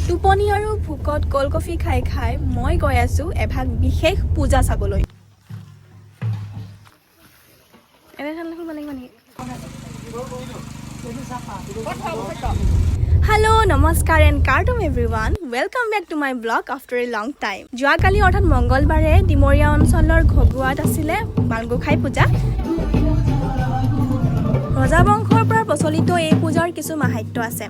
টোপনি আৰু ভোকত কল্ড কফি খাই খাই মই গৈ আছো এভাগ বিশেষ পূজা চাবলৈ। Hello, namaskar and kartum everyone. Welcome back to my blog after a long time. যোৱাকালি অৰ্থাৎ মংগলবাৰে ডিমৰীয়া অঞ্চলৰ ঘগুৱাত আছিলে মালগোসাই পূজা। ৰজা বংশৰ পৰা প্ৰচলিত এই পূজাৰ কিছু মাহাত্ম্য আছে।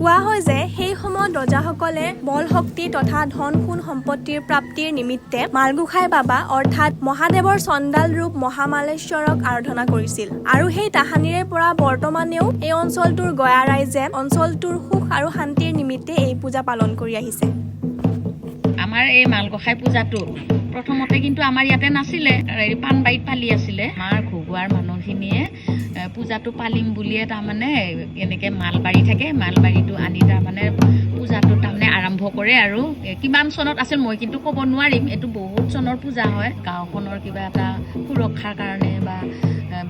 কোৱা হয় যে সেই সময়ত ৰজাসকলে বল শক্তি তথা ধন সোণ সম্পত্তিৰ প্ৰাপ্তিৰ নিমিত্তে মালগোসাই বাবা অৰ্থাৎ মহাদেৱৰ চণ্ডাল ৰূপ মহামালেশ্বৰক আৰাধনা কৰিছিল আৰু সেই তাহানিৰে পৰা বৰ্তমানেও এই অঞ্চলটোৰ গয়া ৰাইজে অঞ্চলটোৰ সুখ আৰু শান্তিৰ নিমিত্তে এই পূজা পালন কৰি আহিছে। আমাৰ এই মালগোসাই পূজাটো প্ৰথমতে কিন্তু আমাৰ ইয়াতে নাছিলে, পাণবাৰীত পালি আছিলে। আমাৰ ঘগুৱাৰ মানুহখিনিয়ে পূজাটো পালিম বুলিয়ে তাৰমানে এনেকৈ মালবাৰী থাকে, মালবাৰীটো আনি তাৰমানে পূজাটো তাৰমানে আৰম্ভ কৰে। আৰু কিমান চনত আছিল মই কিন্তু ক'ব নোৱাৰিম, এইটো বহুত চনৰ পূজা হয়। গাঁওখনৰ কিবা এটা সুৰক্ষাৰ কাৰণে বা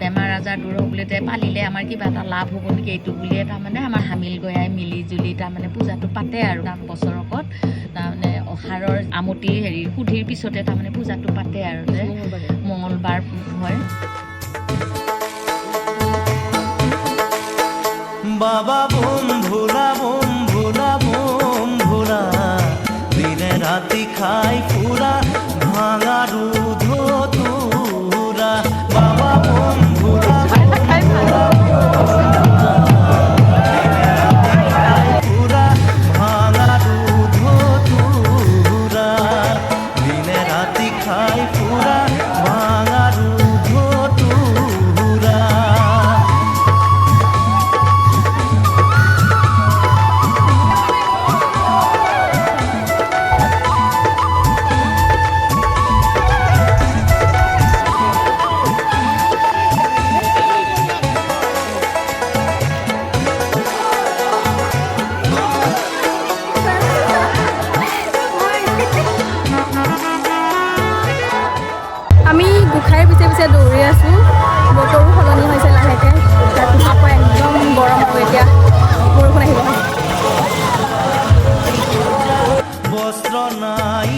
বেমাৰ আজাৰ দূৰ হ'বলৈতে পালিলে আমাৰ কিবা এটা লাভ হ'ব নেকি এইটো বুলিয়ে তাৰমানে আমাৰ হামিল গয়াই মিলি জুলি তাৰমানে পূজাটো পাতে আৰু বছৰকত তাৰমানে অহাৰৰ আমতি সুধিৰ পিছতে তাৰমানে পূজাটো পাতে আৰু যে মঙলবাৰ হয়। বাবা বোম ভোলা দিনে রাতি খাই ফুরা ভাঙা দুধ তুরা। বাবা বোম ভোলা ফুরা ভাঙা দুধ তুরা। দিনে রাতি খাই ফুরা ভাঙা দুধ তুরা। আমি গোসাঁইৰ পিছে পিছে দৌৰি আছোঁ। বতৰো সলনি হৈছে লাহেকৈ, তাৰপিছত আকৌ একদম গৰম হ'ব, এতিয়া বৰষুণ আহিব। বস্ত্ৰ নাই